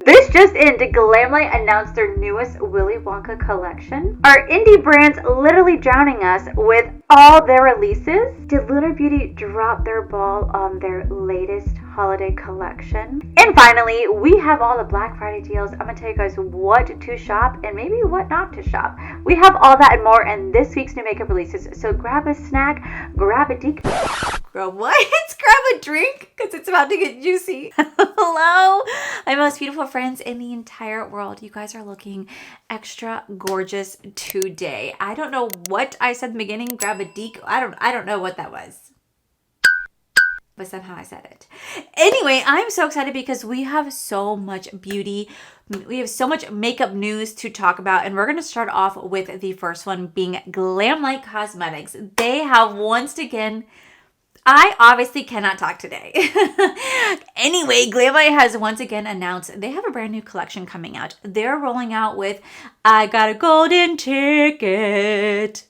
This just in, did Glamlite announce their newest Willy Wonka collection? Are indie brands literally drowning us with all their releases? Did Lunar Beauty drop their ball on their latest holiday collection? And finally, we have all the Black Friday deals. I'm gonna tell you guys what to shop and maybe what not to shop. We have all that and more in this week's new makeup releases. So grab a snack, grab a Girl, what? Grab a drink because it's about to get juicy. Hello, my most beautiful friends in the entire world. You guys are looking extra gorgeous today. I don't know what I said in the beginning. Grab a deke. I don't know what that was, but somehow I said it. Anyway, I'm so excited because we have so much beauty. We have so much makeup news to talk about, and we're going to start off with the first one being Glamlite Cosmetics. They have once again... I obviously cannot talk today. Anyway, Glamlite has once again announced they have a brand new collection coming out. They're rolling out with I Got a Golden Ticket.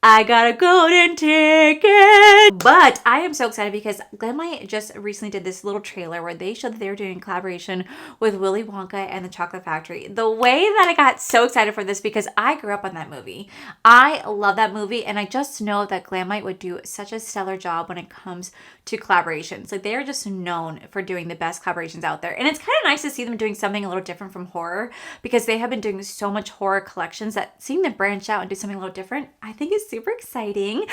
I got a golden ticket. But I am so excited because Glamlite just recently did this little trailer where they showed that they were doing a collaboration with Willy Wonka and the Chocolate Factory. The way that I got so excited for this because I grew up on that movie. I love that movie, and I just know that Glamlite would do such a stellar job when it comes to collaborations. Like, they are just known for doing the best collaborations out there. And it's kind of nice to see them doing something a little different from horror because they have been doing so much horror collections that seeing them branch out and do something a little different, I think is super exciting.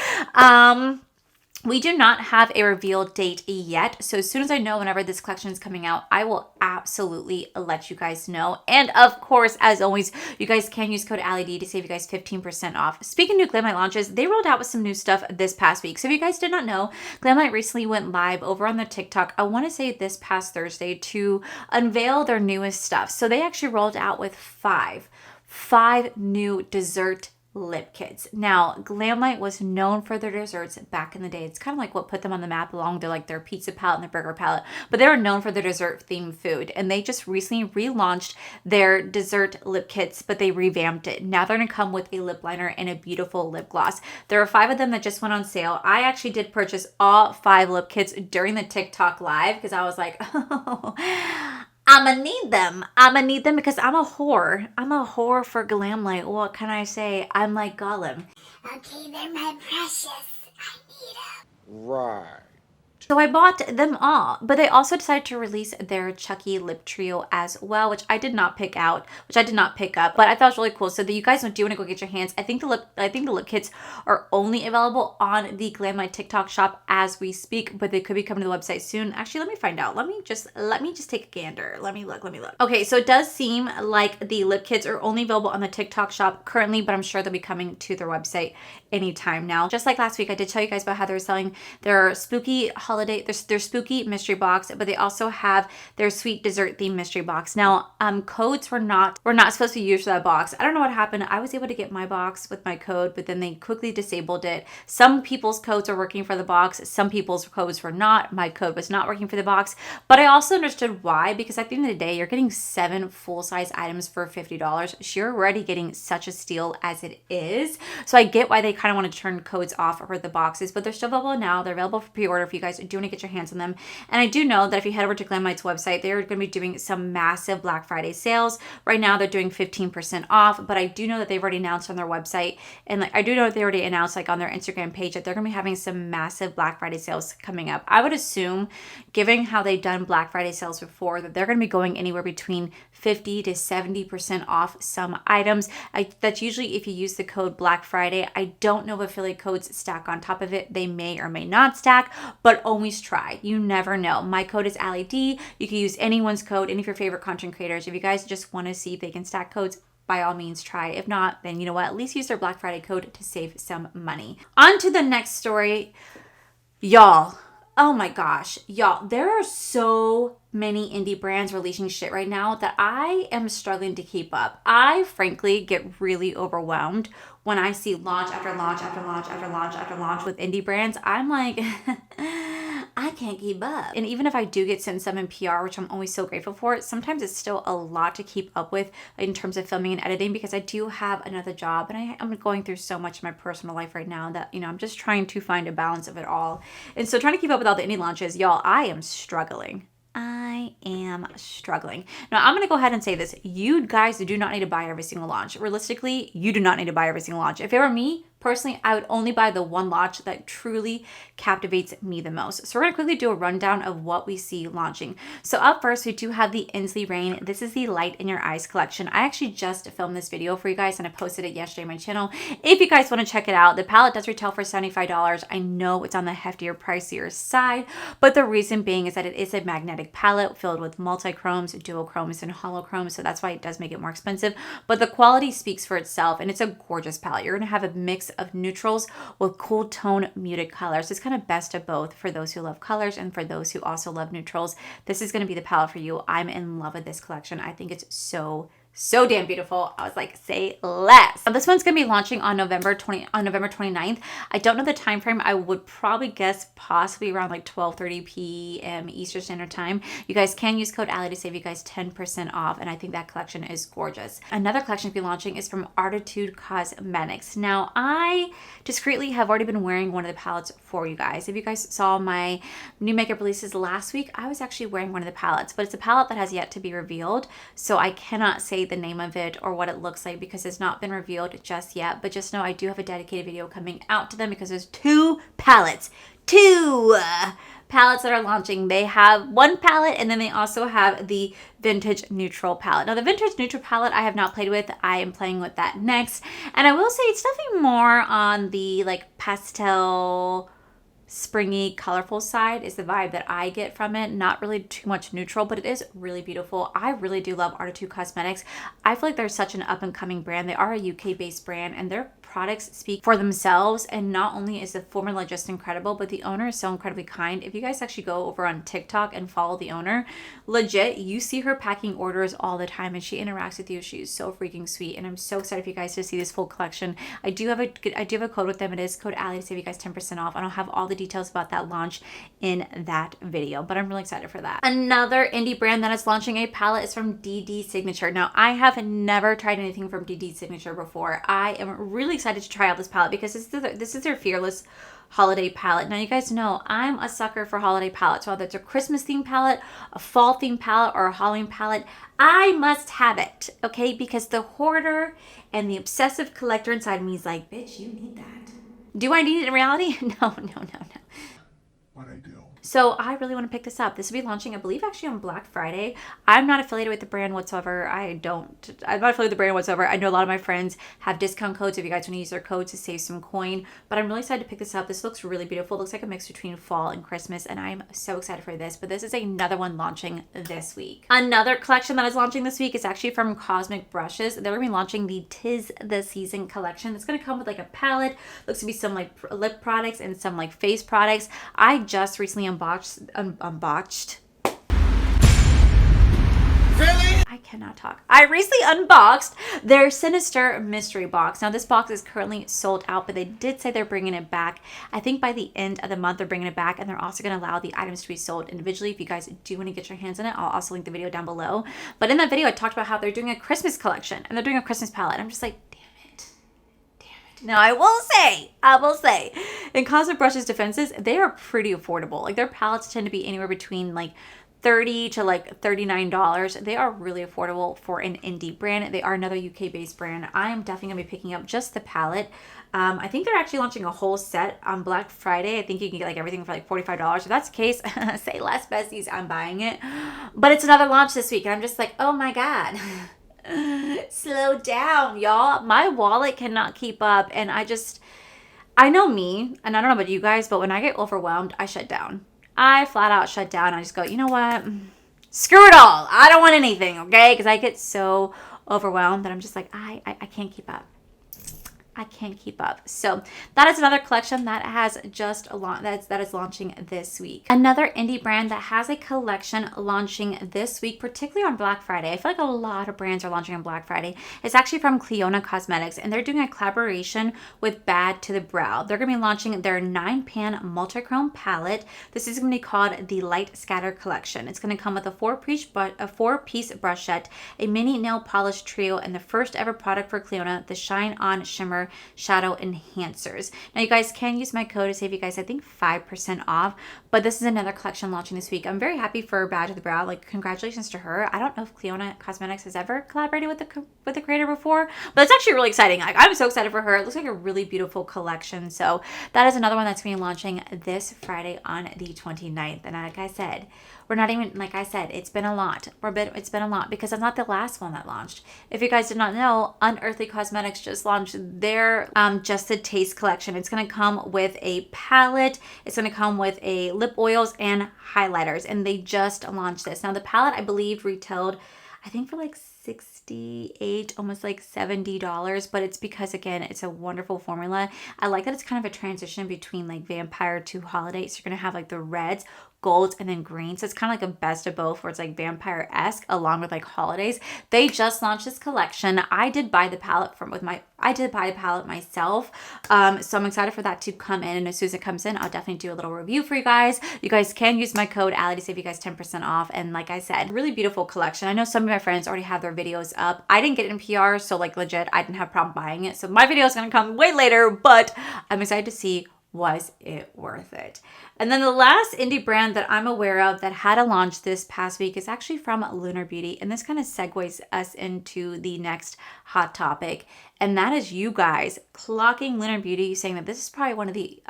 We do not have a reveal date yet. So as soon as I know whenever this collection is coming out, I will absolutely let you guys know. And of course, as always, you guys can use code AllieD to save you guys 15% off. Speaking of new Glamlite launches, they rolled out with some new stuff this past week. So if you guys did not know, Glamlite recently went live over on their TikTok, I want to say this past Thursday, to unveil their newest stuff. So they actually rolled out with five new dessert lip kits. Now, Glamlite was known for their desserts back in the day. It's kind of like what put them on the map along their pizza palette and their burger palette, but they were known for their dessert themed food. And they just recently relaunched their dessert lip kits, but they revamped it. Now they're going to come with a lip liner and a beautiful lip gloss. There are 5 of them that just went on sale. I actually did purchase all 5 lip kits during the TikTok live because I was like, oh, I'ma need them because I'm a whore. I'm a whore for Glamlite. What can I say? I'm like Gollum. Okay, they're my precious. I need them. Right. So I bought them all, but they also decided to release their Chucky lip trio as well, which I did not pick up, but I thought it was really cool. So that you guys do want to go get your hands. I think the lip kits are only available on the Glamlite TikTok shop as we speak, but they could be coming to the website soon. Actually, let me find out. Let me just take a gander. Let me look. Okay, so it does seem like the lip kits are only available on the TikTok shop currently, but I'm sure they'll be coming to their website anytime now. Just like last week, I did tell you guys about how they were selling their spooky holiday, their spooky mystery box, but they also have their sweet dessert themed mystery box. Now, codes were not supposed to be used for that box. I don't know what happened. I was able to get my box with my code, but then they quickly disabled it. Some people's codes are working for the box. Some people's codes were not. My code was not working for the box, but I also understood why, because at the end of the day, you're getting 7 full-size items for $50. So you're already getting such a steal as it is. So I get why they kind of want to turn codes off for the boxes, but they're still available now. They're available for pre-order if you guys do want to get your hands on them. And I do know that if you head over to Glamlite's website, they're going to be doing some massive Black Friday sales. Right now, they're doing 15% off, but I do know that they've already announced on their website, and I do know that they already announced on their Instagram page that they're going to be having some massive Black Friday sales coming up. I would assume, given how they've done Black Friday sales before, that they're going to be going anywhere between 50 to 70% off some items. That's usually if you use the code Black Friday. I don't know if affiliate codes stack on top of it. They may or may not stack, but always try. You never know. My code is AllieD. You can use anyone's code, any of your favorite content creators. If you guys just want to see if they can stack codes, by all means try. If not, then you know what? At least use their Black Friday code to save some money. On to the next story. Y'all. Oh my gosh. Y'all, there are so many indie brands releasing shit right now that I am struggling to keep up. I frankly get really overwhelmed when I see launch after launch after launch after launch after launch with indie brands. I'm like, I can't keep up. And even if I do get sent some in PR, which I'm always so grateful for, sometimes it's still a lot to keep up with in terms of filming and editing because I do have another job and I'm going through so much in my personal life right now that, I'm just trying to find a balance of it all. And so trying to keep up with all the indie launches, y'all, I am struggling. I I am struggling. Now, I'm going to go ahead and say this. You guys do not need to buy every single launch. Realistically, you do not need to buy every single launch. If it were me, personally, I would only buy the one launch that truly captivates me the most. So we're going to quickly do a rundown of what we see launching. So up first, we do have the Inslee Rain. This is the Light in Your Eyes collection. I actually just filmed this video for you guys and I posted it yesterday on my channel. If you guys want to check it out, the palette does retail for $75. I know it's on the heftier, pricier side, but the reason being is that it is a magnetic palette filled with multi-chromes, duochromes, and holochromes. So that's why it does make it more expensive, but the quality speaks for itself and it's a gorgeous palette. You're going to have a mix of neutrals with cool tone muted colors. It's kind of best of both for those who love colors and for those who also love neutrals. This is going to be the palette for you. I'm in love with this collection. I think it's so damn beautiful. I was like, say less. This one's gonna be launching on November 29th. I don't know the time frame. I would probably guess possibly around like 12:30 p.m. Eastern Standard Time. You guys can use code Allie to save you guys 10% off, and I think that collection is gorgeous. Another collection to be launching is from Artitude Cosmetics. Now, I discreetly have already been wearing one of the palettes for you guys. If you guys saw my new makeup releases last week, I was actually wearing one of the palettes, but it's a palette that has yet to be revealed, so I cannot say the name of it or what it looks like because it's not been revealed just yet. But just know I do have a dedicated video coming out to them because there's two palettes that are launching. They have one palette and then they also have the Vintage Neutral palette. Now the Vintage Neutral palette I have not played with. I am playing with that next, and I will say it's definitely more on the like pastel, springy, colorful side is the vibe that I get from it. Not really too much neutral, but it is really beautiful. I really do love Artitude Cosmetics. I feel like they're such an up and coming brand. They are a UK based brand and their products speak for themselves, and not only is the formula just incredible, but the owner is so incredibly kind. If you guys actually go over on TikTok and follow the owner, legit, you see her packing orders all the time and she interacts with you. She is so freaking sweet, and I'm so excited for you guys to see this full collection. I do have a code with them. It is code Allie to save you guys 10% off, and I'll have all the details about that launch in that video, but I'm really excited for that. Another indie brand that is launching a palette is from DD Signature. Now, I have never tried anything from DD Signature before. I am really excited to try out this palette because this is their Fearless holiday palette. Now, you guys know I'm a sucker for holiday palettes. Whether it's a Christmas themed palette, a fall themed palette, or a Halloween palette, I must have it, okay? Because the hoarder and the obsessive collector inside me is like, bitch, you need that. Do I need it in reality? No. But I do. So I really want to pick this up. This will be launching, I believe, actually on Black Friday. I'm not affiliated with the brand whatsoever. I'm not affiliated with the brand whatsoever. I know a lot of my friends have discount codes if you guys want to use their code to save some coin. But I'm really excited to pick this up. This looks really beautiful. It looks like a mix between fall and Christmas, and I'm so excited for this. But this is another one launching this week. Another collection that is launching this week is actually from Cosmic Brushes. They're going to be launching the 'Tis the Season collection. It's going to come with like a palette. Looks to be some like lip products and some like face products. I just recently unboxed. Really? I cannot talk. I recently unboxed their Sinister Mystery Box. Now, this box is currently sold out, but they did say they're bringing it back. I think by the end of the month, they're bringing it back, and they're also going to allow the items to be sold individually. If you guys do want to get your hands on it, I'll also link the video down below. But in that video, I talked about how they're doing a Christmas collection, and they're doing a Christmas palette. I'm just like, now, I will say, in Cosmic Brushes' defenses, they are pretty affordable. Like, their palettes tend to be anywhere between like $30 to like $39. They are really affordable for an indie brand. They are another UK-based brand. I am definitely gonna be picking up just the palette. I think they're actually launching a whole set on Black Friday. I think you can get like everything for like $45. If that's the case, say less, besties, I'm buying it. But it's another launch this week, and I'm just like, oh my God. Slow down, y'all. My wallet cannot keep up, and I know me, and I don't know about you guys, but when I get overwhelmed, I shut down. I flat out shut down. I just go, you know what? Screw it all. I don't want anything, okay? Because I get so overwhelmed that I'm just like, I can't keep up. I can't keep up. So that is another collection that has just that is launching this week. Another indie brand that has a collection launching this week, particularly on Black Friday. I feel like a lot of brands are launching on Black Friday. It's actually from Cleona Cosmetics, and they're doing a collaboration with Bad to the Brow. They're going to be launching their 9-pan multi-chrome palette. This is going to be called the Light Scatter Collection. It's going to come with a four-piece brush set, a mini nail polish trio, and the first ever product for Cleona, the Shine On Shimmer more shadow enhancers. Now you guys can use my code to save you guys, I think 5% off, but this is another collection launching this week. I'm very happy for Badge of the Brow. Like, congratulations to her. I don't know if Cleona Cosmetics has ever collaborated with the creator before, but it's actually really exciting. Like, I'm so excited for her. It looks like a really beautiful collection. So that is another one that's going to be launching this Friday on the 29th. And like I said, we're not even, like I said, it's been a lot. It's been a lot because I'm not the last one that launched. If you guys did not know, Unearthly Cosmetics just launched their Just the Taste collection. It's going to come with a palette. It's going to come with a lip oils and highlighters. And they just launched this. Now the palette, I believe, retailed, I think, for like $68, almost like $70, but it's because, again, it's a wonderful formula. I like that it's kind of a transition between like vampire to holiday. So you're gonna have like the reds, golds, and then greens. So it's kind of like a best of both, where it's like vampire-esque along with like holidays. They just launched this collection. I did buy the palette myself, so I'm excited for that to come in. And as soon as it comes in, I'll definitely do a little review for you guys. You guys can use my code Allie to save you guys 10% off. And like I said, really beautiful collection. I know some of my friends already have their videos up. I didn't get it in PR, so like legit, I didn't have a problem buying it. So my video is gonna come way later, but I'm excited to see, was it worth it? And then the last indie brand that I'm aware of that had a launch this past week is actually from Lunar Beauty. And this kind of segues us into the next hot topic. And that is you guys clocking Lunar Beauty, saying that this is probably one of the,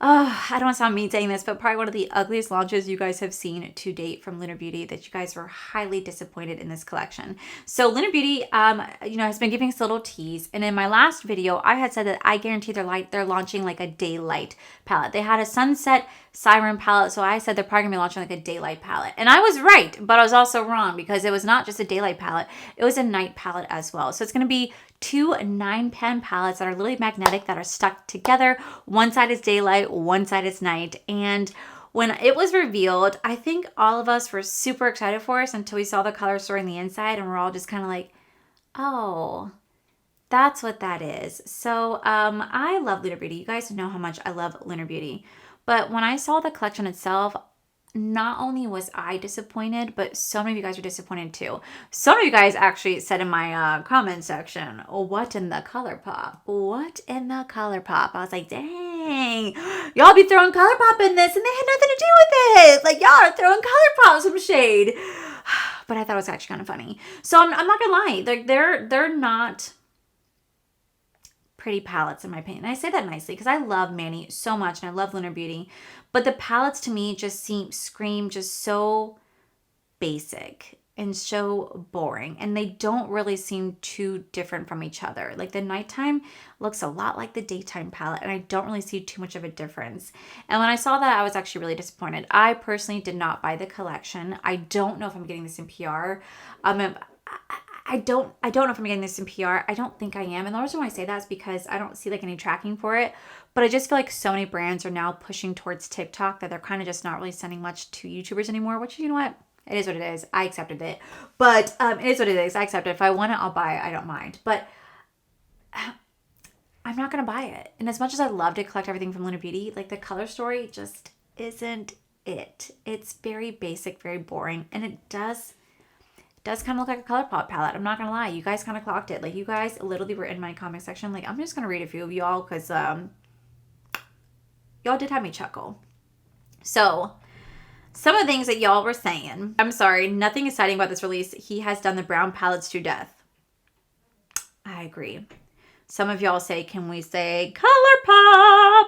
I don't want to sound mean saying this, but probably one of the ugliest launches you guys have seen to date from Lunar Beauty, that you guys were highly disappointed in this collection. So Lunar Beauty, has been giving us a little tease. And in my last video, I had said that I guarantee they're launching like a daylight palette. They had a sunset siren palette, so I said they're probably gonna be launching like a daylight palette. And I was right, but I was also wrong, because it was not just a daylight palette, it was a night palette as well. So it's gonna be 2 9-pan palettes that are literally magnetic, that are stuck together. One side is daylight, one side is night. And when it was revealed, I think all of us were super excited for us until we saw the color story on the inside, and we're all just kind of like, oh, that's what that is. So I love Lunar Beauty. You guys know how much I love Lunar Beauty. But when I saw the collection itself, not only was I disappointed, but so many of you guys were disappointed too. Some of you guys actually said in my comment section, oh, what in the Colourpop? What in the Colourpop? I was like, dang, y'all be throwing Colourpop in this and they had nothing to do with it. Like, y'all are throwing Colourpop some shade. But I thought it was actually kind of funny. So I'm not gonna lie, they're not pretty palettes in my opinion. And I say that nicely because I love Manny so much and I love Lunar Beauty, but the palettes to me just scream just so basic and so boring, and they don't really seem too different from each other. Like the nighttime looks a lot like the daytime palette, and I don't really see too much of a difference. And when I saw that, I was actually really disappointed. I personally did not buy the collection. I don't know if I'm getting this in PR. I don't know if I'm getting this in PR. I don't think I am. And the reason why I say that is because I don't see like any tracking for it. But I just feel like so many brands are now pushing towards TikTok that they're kind of just not really sending much to YouTubers anymore, which, you know what? It is what it is. I accepted it. But it is what it is. I accept it. If I want it, I'll buy it. I don't mind. But I'm not going to buy it. And as much as I love to collect everything from Lunar Beauty, like the color story just isn't it. It's very basic, very boring. And it does kind of look like a Colourpop palette. I'm not gonna lie, you guys kind of clocked it. Like, you guys literally were in my comment section. Like, I'm just gonna read a few of y'all because y'all did have me chuckle. So some of the things that y'all were saying, I'm sorry, nothing exciting about this release. He has done the brown palettes to death. I agree. Some of y'all say, can we say Colourpop?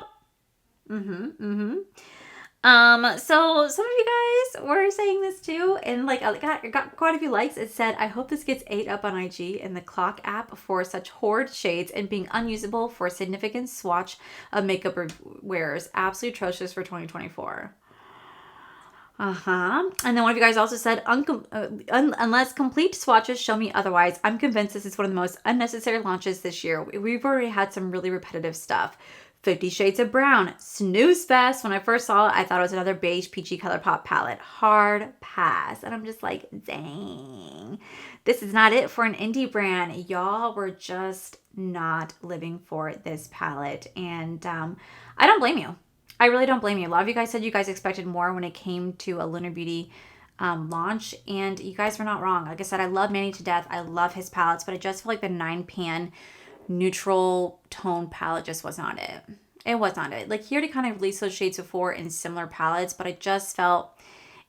So some of you guys were saying this too, and like I got quite a few likes. It said, I hope this gets ate up on IG and the Clock app for such horrid shades and being unusable for a significant swatch of makeup wearers. Absolutely atrocious for 2024. And then one of you guys also said, unless complete swatches show me otherwise, I'm convinced this is one of the most unnecessary launches this year. We've already had some really repetitive stuff. 50 Shades of Brown, snooze fest. When I first saw it, I thought it was another beige peachy Colourpop palette. Hard pass. And I'm just like, dang, this is not it for an indie brand. Y'all were just not living for this palette. And I don't blame you. I really don't blame you. A lot of you guys said you guys expected more when it came to a Lunar Beauty launch, and you guys were not wrong. Like I said, I love Manny to death. I love his palettes, but I just feel like the 9-pan neutral tone palette just was not it. It was not it. Like, he already kind of released those shades before in similar palettes, but I just felt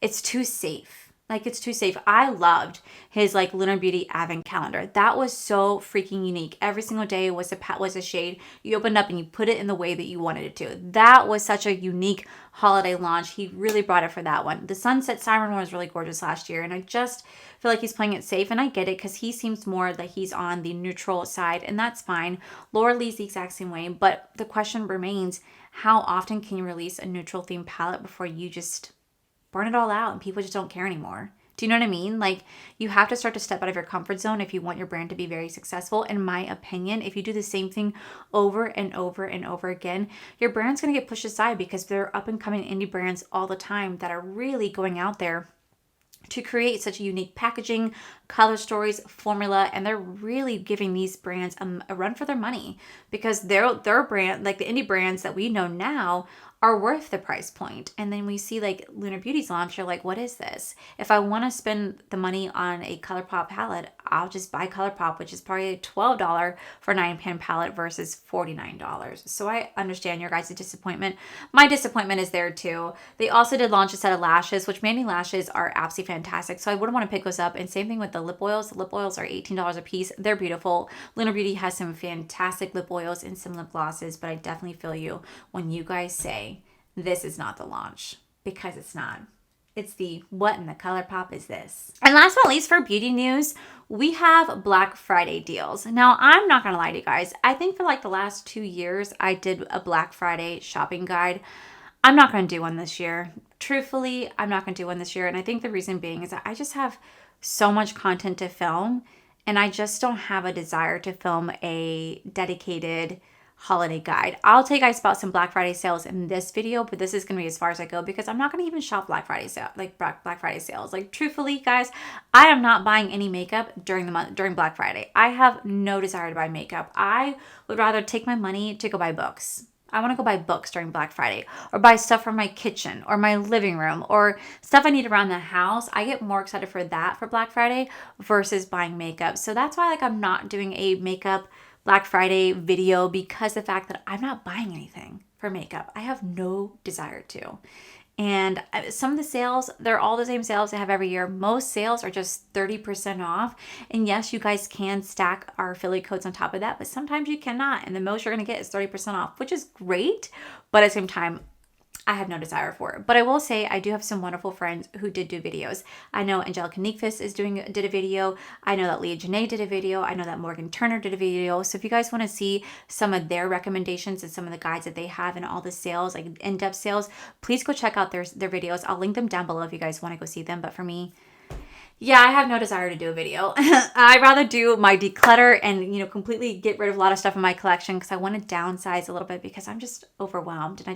it's too safe. Like, it's too safe. I loved his like Lunar Beauty Advent Calendar. That was so freaking unique. Every single day was a shade. You opened up and you put it in the way that you wanted it to. That was such a unique holiday launch. He really brought it for that one. The Sunset Siren one was really gorgeous last year, and I just feel like he's playing it safe, and I get it because he seems more like he's on the neutral side, and that's fine. Laura Lee's the exact same way, but the question remains, how often can you release a neutral theme palette before you just burn it all out and people just don't care anymore? Do you know what I mean? Like, you have to start to step out of your comfort zone if you want your brand to be very successful. In my opinion, if you do the same thing over and over and over again, your brand's going to get pushed aside because there are up and coming indie brands all the time that are really going out there to create such a unique packaging, color stories, formula, and they're really giving these brands a run for their money because their brand, like the indie brands that we know now, are worth the price point. And then we see like Lunar Beauty's launch, you're like, what is this? If I want to spend the money on a Colourpop palette, I'll just buy Colourpop, which is probably $12 for a 9-pan palette versus $49. So I understand your guys' disappointment. My disappointment is there too. They also did launch a set of lashes, which Mandy lashes are absolutely fantastic. So I wouldn't want to pick those up. And same thing with the lip oils. The lip oils are $18 a piece. They're beautiful. Lunar Beauty has some fantastic lip oils and some lip glosses, but I definitely feel you when you guys say, this is not the launch, because it's not. It's the what in the Colourpop is this? And last but not least, for beauty news, we have Black Friday deals. Now, I'm not going to lie to you guys. I think for like the last 2 years, I did a Black Friday shopping guide. I'm not going to do one this year. Truthfully, I'm not going to do one this year. And I think the reason being is that I just have so much content to film, and I just don't have a desire to film a dedicated holiday guide. I'll tell you guys about some Black Friday sales in this video, but this is going to be as far as I go because I'm not going to even shop Black Friday sales. Like, truthfully, guys, I am not buying any makeup during Black Friday. I have no desire to buy makeup. I would rather take my money to go buy books. I want to go buy books during Black Friday, or buy stuff for my kitchen or my living room or stuff I need around the house. I get more excited for that for Black Friday versus buying makeup. So that's why like I'm not doing a makeup Black Friday video, because the fact that I'm not buying anything for makeup. I have no desire to. And some of the sales, they're all the same sales I have every year. Most sales are just 30% off. And yes, you guys can stack our affiliate codes on top of that, but sometimes you cannot. And the most you're going to get is 30% off, which is great. But at the same time, I have no desire for it. But I will say I do have some wonderful friends who did do videos. I know Angelica Neekfist did a video. I know that Leah Janae did a video. I know that Morgan Turner did a video. So if you guys want to see some of their recommendations and some of the guides that they have and all the sales, like in-depth sales, please go check out their videos. I'll link them down below if you guys want to go see them. But for me, yeah, I have no desire to do a video. I'd rather do my declutter and, completely get rid of a lot of stuff in my collection because I want to downsize a little bit because I'm just overwhelmed and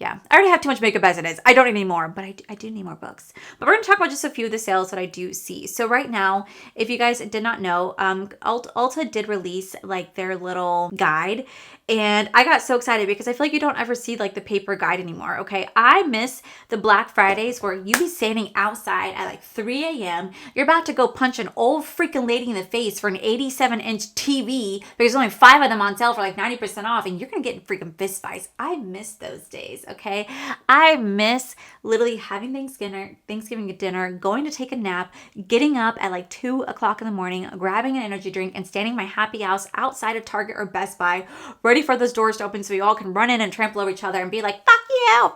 I already have too much makeup as it is. I don't need any more, but I do need more books. But we're going to talk about just a few of the sales that I do see. So right now, if you guys did not know, Ulta did release like their little guide. And I got so excited because I feel like you don't ever see like the paper guide anymore, okay? I miss the Black Fridays where you be standing outside at like 3 a.m. You're about to go punch an old freaking lady in the face for an 87-inch TV because there's only 5 of them on sale for like 90% off, and you're going to get in freaking fist fights. I miss those days, okay? I miss literally having Thanksgiving dinner, going to take a nap, getting up at like 2 o'clock in the morning, grabbing an energy drink, and standing my happy ass outside of Target or Best Buy, ready for those doors to open so we all can run in and trample over each other and be like, fuck you,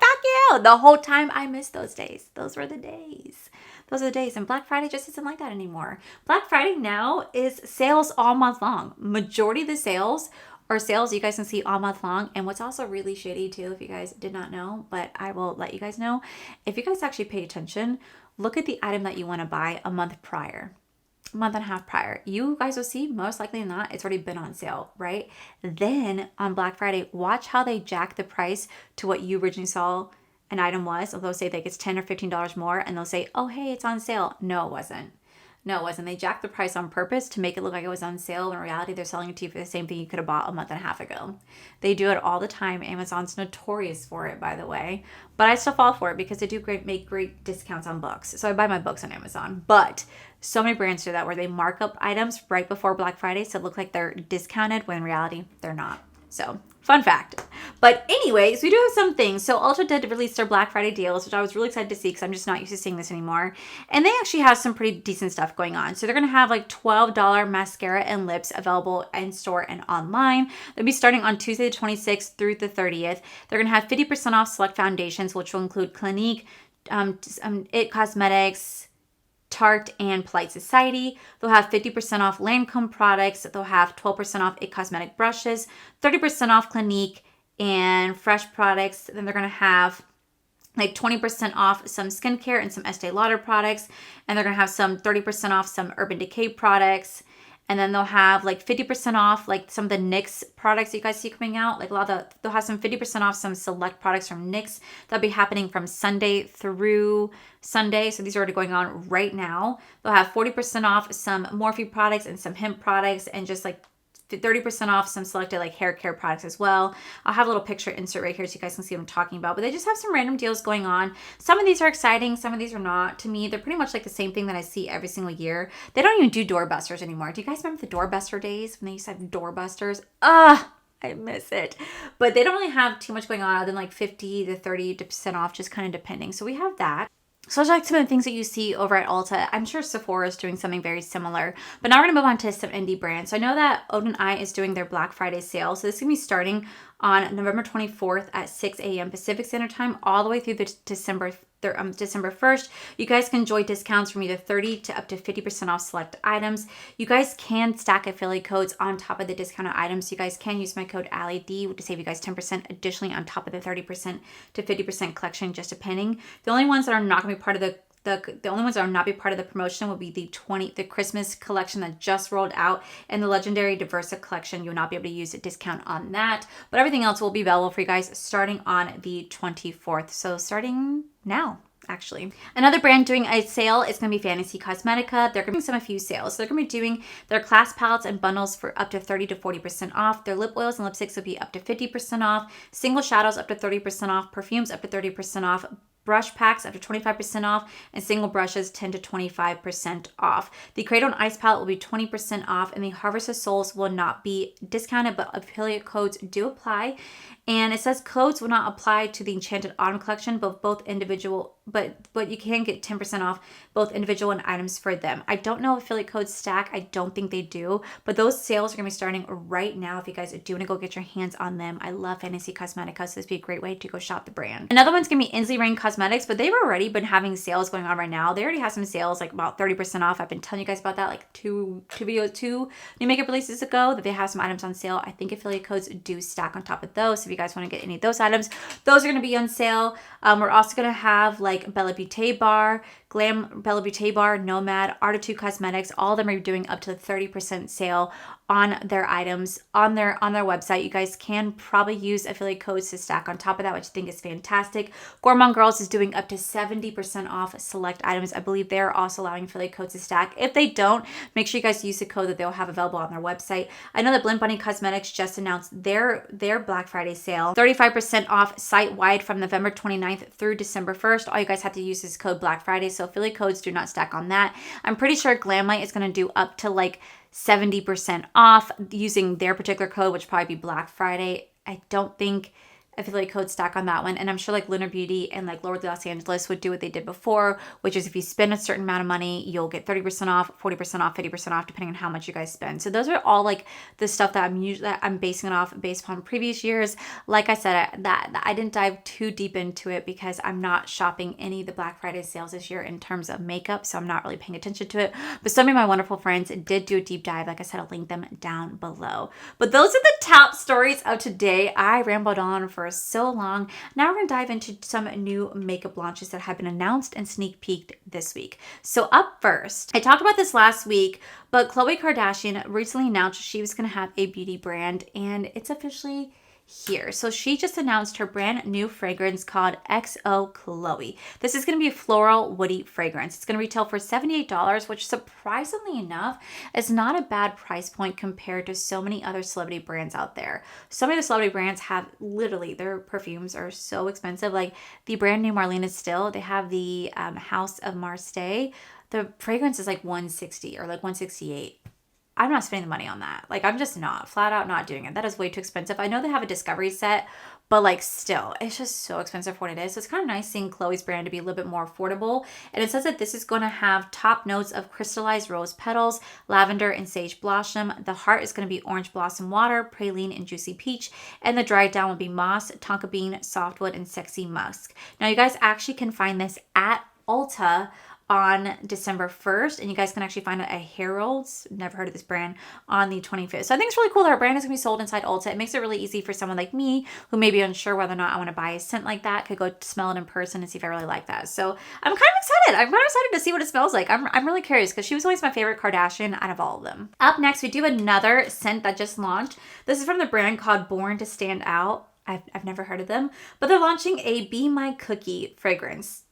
the whole time. I miss those days. Those were the days. Those are the days. And Black Friday just isn't like that anymore. Black Friday now is sales all month long. Majority of the sales are sales you guys can see all month long. And what's also really shady too, if you guys did not know, but I will let you guys know, if you guys actually pay attention, look at the item that you want to buy a month and a half prior. You guys will see most likely not, it's already been on sale, right? Then on Black Friday, watch how they jack the price to what you originally saw an item was. They'll say like it's $10 or $15 more, and they'll say, oh, hey, it's on sale. No, it wasn't. No, it wasn't. They jacked the price on purpose to make it look like it was on sale. In reality, they're selling it to you for the same thing you could have bought a month and a half ago. They do it all the time. Amazon's notorious for it, by the way. But I still fall for it because they do make great discounts on books. So I buy my books on Amazon. But so many brands do that where they mark up items right before Black Friday so it look like they're discounted when in reality they're not. So, fun fact. But anyways, we do have some things. So Ulta did release their Black Friday deals, which I was really excited to see because I'm just not used to seeing this anymore. And they actually have some pretty decent stuff going on. So they're going to have like $12 mascara and lips available in store and online. They'll be starting on Tuesday the 26th through the 30th. They're going to have 50% off select foundations, which will include Clinique, IT Cosmetics, Tarte, and Polite Society. They'll have 50% off Lancome products. They'll have 12% off IT Cosmetic brushes, 30% off Clinique and Fresh products. Then they're going to have like 20% off some skincare and some Estee Lauder products. And they're going to have some 30% off some Urban Decay products. And then they'll have like 50% off like some of the NYX products that you guys see coming out. Like they'll have some 50% off some select products from NYX. That'll be happening from Sunday through Sunday. So these are already going on right now. They'll have 40% off some Morphe products and some hemp products and just like 30% off some selected like hair care products as well. I'll have a little picture insert right here so you guys can see what I'm talking about. But they just have some random deals going on. Some of these are exciting. Some of these are not. To me, they're pretty much like the same thing that I see every single year. They don't even do doorbusters anymore. Do you guys remember the doorbuster days when they used to have doorbusters? I miss it. But they don't really have too much going on other than like 50 to 30% off, just kind of depending. So we have that. So it's like some of the things that you see over at Ulta. I'm sure Sephora is doing something very similar. But now we're going to move on to some indie brands. So I know that Oden Eye is doing their Black Friday sale. So this is going to be starting on November 24th at 6 a.m. Pacific Standard Time all the way through the December 1st. You guys can enjoy discounts from either 30 to up to 50% off select items. You guys can stack affiliate codes on top of the discounted items. You guys can use my code Allie D to save you guys 10% additionally on top of the 30% to 50% collection, just depending. The only ones that are not going to be part of the only ones that will not be part of the promotion will be the Christmas collection that just rolled out and the legendary Diversa collection. You'll not be able to use a discount on that, but everything else will be available for you guys starting on the 24th. So starting now. Actually, another brand doing a sale is going to be Fantasy Cosmetica. They're going to be a few sales. So they're going to be doing their class palettes and bundles for up to 30 to 40% off. Their lip oils and lipsticks will be up to 50% off. Single shadows up to 30% off. Perfumes up to 30% off. Brush packs up to 25% off, and single brushes 10 to 25% off. The Cradle and Ice palette will be 20% off, and the Harvest of Souls will not be discounted, but affiliate codes do apply. And it says codes will not apply to the Enchanted Autumn collection, but both individual, but you can get 10% off both individual and items for them. I don't know if affiliate codes stack. I don't think they do, but those sales are going to be starting right now if you guys do want to go get your hands on them. I love Fantasy Cosmetica, so this would be a great way to go shop the brand. Another one's going to be Inslee Rain Cosmetics, but they've already been having sales going on right now. They already have some sales like about 30% off. I've been telling you guys about that like two new makeup releases ago that they have some items on sale. I think affiliate codes do stack on top of those. So if you guys want to get any of those items, those are going to be on sale. We're also going to have like Bella Beauty Bar, Bella Beauty Bar, Nomad, Art of Two Cosmetics. All of them are doing up to 30% sale on their items on their website. You guys can probably use affiliate codes to stack on top of that, which I think is fantastic. Gourmand Girls is doing up to 70% off select items. I believe they're also allowing affiliate codes to stack. If they don't, make sure you guys use the code that they'll have available on their website. I know that Blend Bunny Cosmetics just announced their Black Friday sale, 35% off site-wide from November 29th through December 1st. All you guys have to use is code Black Friday, so affiliate codes do not stack on that. I'm pretty sure Glamlite is going to do up to like 70% off using their particular code, which would probably be Black Friday. I don't think affiliate code stack on that one. And I'm sure like Lunar Beauty and like Lower Los Angeles would do what they did before, which is if you spend a certain amount of money, you'll get 30% off, 40% off, 50% off, depending on how much you guys spend. So those are all like the stuff that I'm basing it off based upon previous years. Like I said, I didn't dive too deep into it because I'm not shopping any of the Black Friday sales this year in terms of makeup. So I'm not really paying attention to it. But some of my wonderful friends did do a deep dive. Like I said, I'll link them down below. But those are the top stories of today. I rambled on for so long. Now we're going to dive into some new makeup launches that have been announced and sneak peeked this week. So up first, I talked about this last week, but Khloe Kardashian recently announced she was going to have a beauty brand, and it's officially here. So she just announced her brand new fragrance called XO Chloe. This is going to be a floral woody fragrance. It's going to retail for $78, which surprisingly enough is not a bad price point compared to so many other celebrity brands out there. So many of the celebrity brands have literally, their perfumes are so expensive. Like the brand new Marlena Still, they have the House of Marseille. The fragrance is like $160 or like $168. I'm not spending the money on that. Like, I'm just not, flat out not doing it. That is way too expensive. I know they have a discovery set, but like still, it's just so expensive for what it is. So it's kind of nice seeing Chloe's brand to be a little bit more affordable. And it says that this is going to have top notes of crystallized rose petals, lavender, and sage blossom. The heart is going to be orange blossom water, praline, and juicy peach. And the dried down will be moss, tonka bean, softwood, and sexy musk. Now, you guys actually can find this at Ulta on December 1st, and you guys can actually find it at Harold's, never heard of this brand, on the 25th. So I think it's really cool that our brand is going to be sold inside Ulta. It makes it really easy for someone like me who may be unsure whether or not I want to buy a scent like that, could go smell it in person and see if I really like that. So I'm kind of excited. I'm kind of excited to see what it smells like. I'm really curious because she was always my favorite Kardashian out of all of them. Up next, we do another scent that just launched. This is from the brand called Born to Stand Out. I've never heard of them, but they're launching a Be My Cookie fragrance.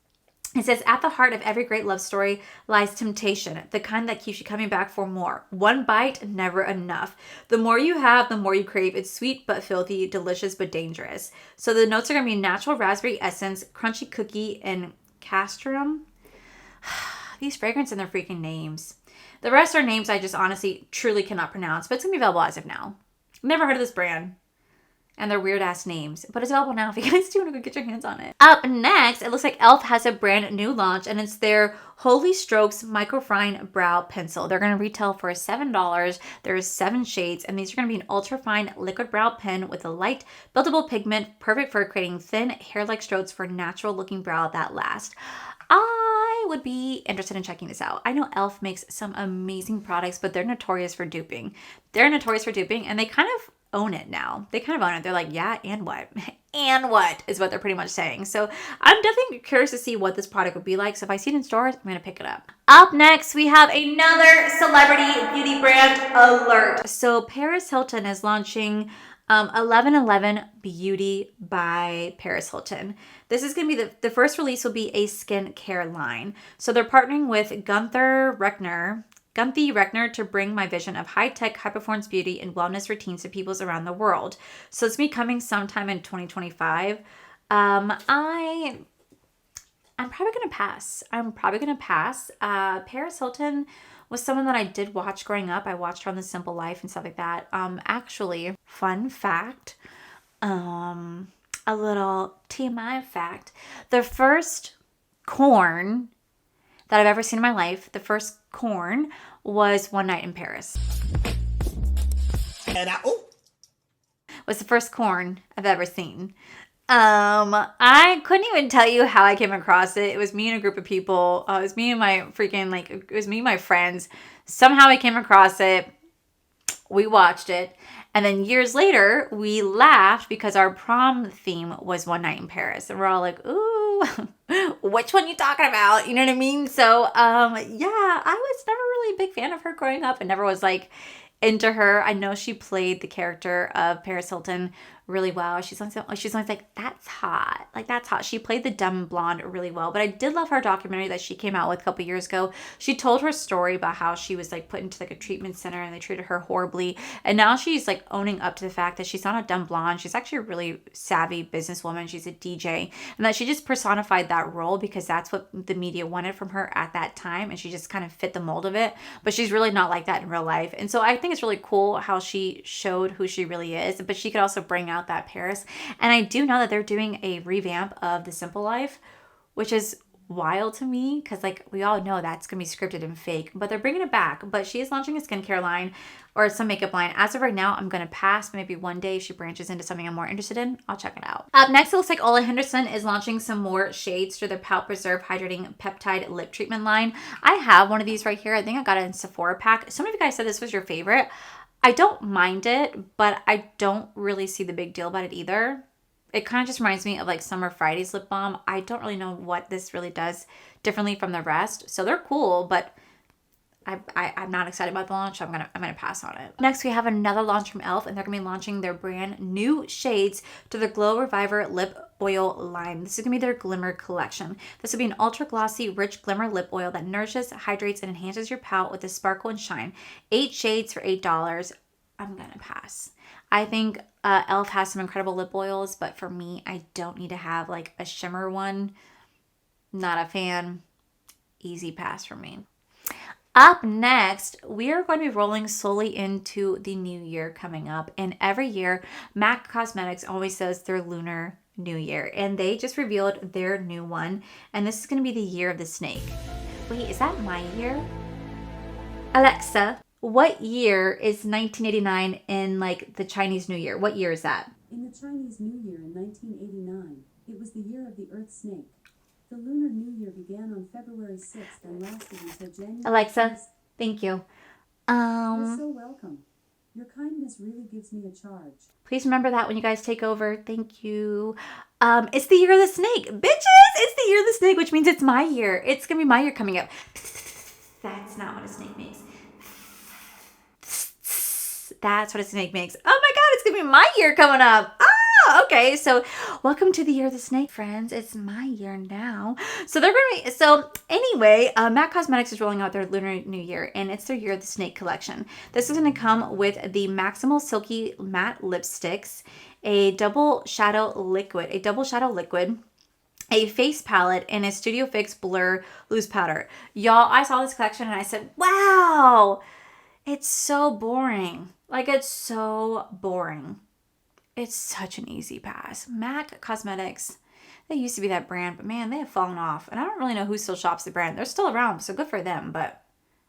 It says, at the heart of every great love story lies temptation, the kind that keeps you coming back for more. One bite, never enough. The more you have, the more you crave. It's sweet but filthy, delicious but dangerous. So the notes are going to be natural raspberry essence, crunchy cookie, and castrum. These fragrances and their freaking names. The rest are names I just honestly, truly cannot pronounce, but it's going to be available as of now. Never heard of this brand and their weird ass names, but it's available now if you guys do want to go get your hands on it. Up next, it looks like e.l.f. has a brand new launch, and it's their Holy Strokes Microfine Brow Pencil. They're going to retail for $7. There's 7 shades, and these are going to be an ultra-fine liquid brow pen with a light buildable pigment, perfect for creating thin hair-like strokes for natural-looking brow that last. I would be interested in checking this out. I know e.l.f. makes some amazing products, but they're notorious for duping. And they kind of own it now. They kind of own it. They're like, yeah, and what? And what is what they're pretty much saying. So I'm definitely curious to see what this product would be like. So if I see it in stores, I'm going to pick it up. Up next, we have another celebrity beauty brand alert. So Paris Hilton is launching 1111 Beauty by Paris Hilton. This is going to be the first release will be a skincare line. So they're partnering with Gunther Reckner to bring my vision of high-tech, high-performance beauty and wellness routines to people around the world. So it's me coming sometime in 2025. I'm probably going to pass. Paris Hilton was someone that I did watch growing up. I watched her on The Simple Life and stuff like that. Actually, fun fact, a little TMI fact, the first corn that I've ever seen in my life, the first corn was One Night in Paris. Was the first corn I've ever seen. I couldn't even tell you how I came across it. It was me and a group of people. It was me and my friends. Somehow I came across it. We watched it. And then years later, we laughed because our prom theme was One Night in Paris. And we're all like, ooh, which one you talking about? You know what I mean? So, yeah, I was never really a big fan of her growing up and never was like into her. I know she played the character of Paris Hilton really well. She's always like, that's hot. Like, that's hot. She played the dumb blonde really well. But I did love her documentary that she came out with a couple years ago. She told her story about how she was like put into like a treatment center and they treated her horribly. And now she's like owning up to the fact that she's not a dumb blonde. She's actually a really savvy businesswoman. She's a DJ. And that she just personified that role because that's what the media wanted from her at that time. And she just kind of fit the mold of it. But she's really not like that in real life. And so I think it's really cool how she showed who she really is. But she could also bring out that Paris. And I do know that they're doing a revamp of The Simple Life, which is wild to me because like we all know that's gonna be scripted and fake, but they're bringing it back. But she is launching a skincare line or some makeup line. As of right now, I'm gonna pass. Maybe one day if she branches into something I'm more interested in, I'll check it out. Up next, it looks like Ole Henderson is launching some more shades through their Pout Preserve Hydrating Peptide Lip Treatment line. I have one of these right here. I think I got it in Sephora pack. Some of you guys said this was your favorite. I don't mind it, but I don't really see the big deal about it either. It kind of just reminds me of like Summer Friday's lip balm. I don't really know what this really does differently from the rest. So they're cool, but I'm not excited about the launch, so I'm gonna pass on it. Next, we have another launch from e.l.f. and they're gonna be launching their brand new shades to their Glow Reviver lip oil line. This is gonna be their Glimmer collection. This will be an ultra glossy, rich glimmer lip oil that nourishes, hydrates, and enhances your palette with a sparkle and shine. 8 shades for $8. I'm gonna pass. I think e.l.f. has some incredible lip oils, but for me, I don't need to have like a shimmer one. Not a fan. Easy pass for me. Up next, we are going to be rolling slowly into the new year coming up. And every year, MAC Cosmetics always says their Lunar New Year. And they just revealed their new one. And this is going to be the year of the snake. Wait, is that my year? Alexa, what year is 1989 in like the Chinese New Year? What year is that? In the Chinese New Year in 1989, it was the year of the Earth Snake. The Lunar New Year began on February 6th and lasted until January. Alexa, thank you. You're so welcome. Your kindness really gives me a charge. Please remember that when you guys take over. Thank you. It's the year of the snake. Bitches, it's the year of the snake, which means it's my year. It's going to be my year coming up. That's not what a snake makes. That's what a snake makes. Oh my God, it's going to be my year coming up. Okay, so welcome to the year of the snake, friends. It's my year now. So anyway, MAC Cosmetics is rolling out their Lunar New Year, and it's their year of the snake collection. This is going to come with the Maximal Silky Matte Lipsticks, a double shadow liquid, a face palette, and a Studio Fix Blur Loose Powder. Y'all, I saw this collection and I said, wow, it's so boring. Like, it's so boring. It's such an easy pass. MAC Cosmetics, they used to be that brand, but man, they have fallen off. And I don't really know who still shops the brand. They're still around, so good for them, but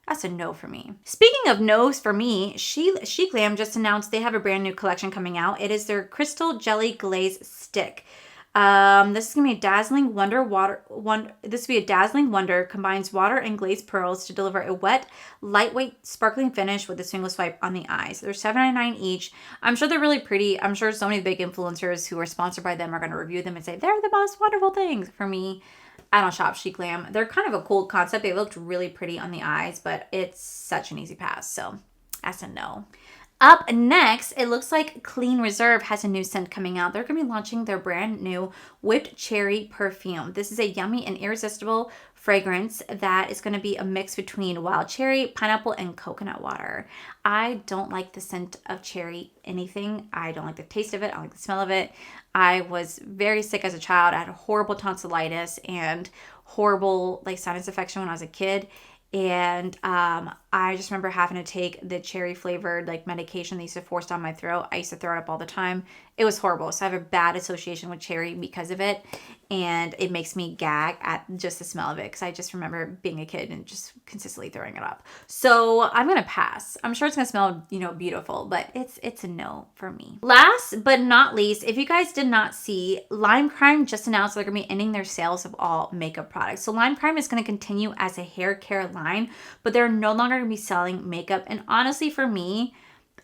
that's a no for me. Speaking of no's for me, She Glam just announced they have a brand new collection coming out. It is their Crystal Jelly Glaze Stick. This is gonna be a dazzling wonder, combines water and glazed pearls to deliver a wet, lightweight, sparkling finish with a single swipe on the eyes. They're $7.99 each. I'm sure they're really pretty. I'm sure so many big influencers who are sponsored by them are gonna review them and say they're the most wonderful things. For me, I don't shop She Glam. They're kind of a cool concept. They looked really pretty on the eyes, but it's such an easy pass, so that's a no. Up next, it looks like Clean Reserve has a new scent coming out. They're going to be launching their brand new Whipped Cherry perfume. This is a yummy and irresistible fragrance that is going to be a mix between wild cherry, pineapple, and coconut water. I don't like the scent of cherry anything. I don't like the taste of it. I don't like the smell of it. I was very sick as a child. I had horrible tonsillitis and horrible sinus infection when I was a kid. And I just remember having to take the cherry flavored medication they used to force down my throat. I used to throw it up all the time. It was horrible. So I have a bad association with cherry because of it. And it makes me gag at just the smell of it because I just remember being a kid and just consistently throwing it up. So I'm going to pass. I'm sure it's going to smell, beautiful, but it's a no for me. Last but not least, if you guys did not see, Lime Crime just announced they're going to be ending their sales of all makeup products. So Lime Crime is going to continue as a hair care line, but they're no longer going to be selling makeup. And honestly, for me,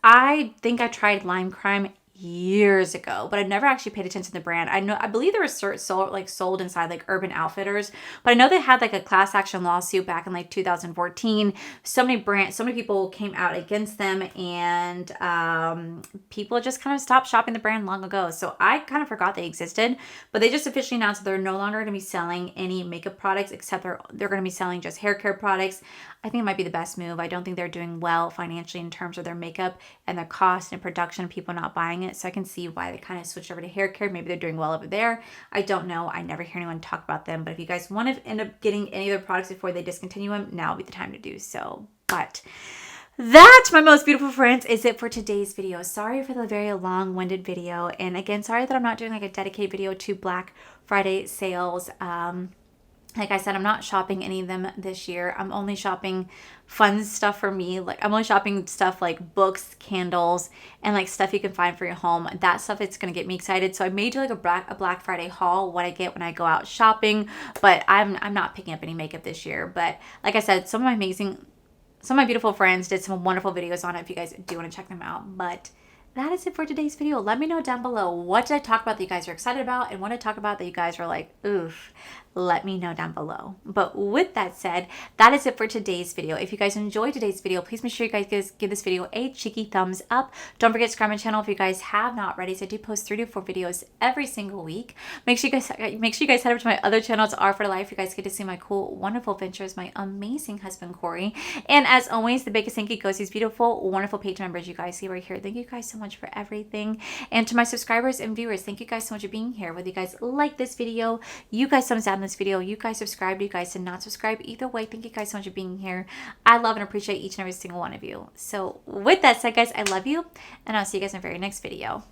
I think I tried Lime Crime years ago, but I never actually paid attention to the brand. I believe they were sold inside Urban Outfitters, but I know they had a class action lawsuit back in 2014. So many people came out against them, and people just kind of stopped shopping the brand long ago. So I kind of forgot they existed, but they just officially announced that they're no longer going to be selling any makeup products, except they're going to be selling just hair care products. I think it might be the best move. I don't think they're doing well financially in terms of their makeup and their cost and production, people not buying it. So I can see why they kind of switched over to hair care. Maybe they're doing well over there. I don't know. I never hear anyone talk about them. But if you guys want to end up getting any of their products before they discontinue them, now would be the time to do so. But that, my most beautiful friends, is it for today's video. Sorry for the very long-winded video. And again, sorry that I'm not doing a dedicated video to Black Friday sales. Like I said, I'm not shopping any of them this year. I'm only shopping fun stuff for me. I'm only shopping stuff like books, candles, and stuff you can find for your home. That stuff, it's going to get me excited. So I may do a Black Friday haul, what I get when I go out shopping, but I'm not picking up any makeup this year. But like I said, some of my beautiful friends did some wonderful videos on it if you guys do want to check them out. But that is it for today's video. Let me know down below, what did I talk about that you guys are excited about, and what I talk about that you guys are like, oof. Let me know down below. But with that said, that is it for today's video. If you guys enjoyed today's video, please make sure you guys give this video a cheeky thumbs up. Don't forget to subscribe to my channel if you guys have not already. So I do post 3 to 4 videos every single week. Make sure you guys head over to my other channel. It's R for Life. You guys get to see my cool, wonderful adventures, my amazing husband Corey. And as always, the biggest thank you goes to these beautiful, wonderful page members you guys see right here. Thank you guys so much for everything. And to my subscribers and viewers, thank you guys so much for being here. Whether you guys like this video, you guys thumbs down this video, you guys subscribed, you guys did not subscribe, either way, thank you guys so much for being here. I love and appreciate each and every single one of you. So with that said, guys, I love you, and I'll see you guys in the very next video.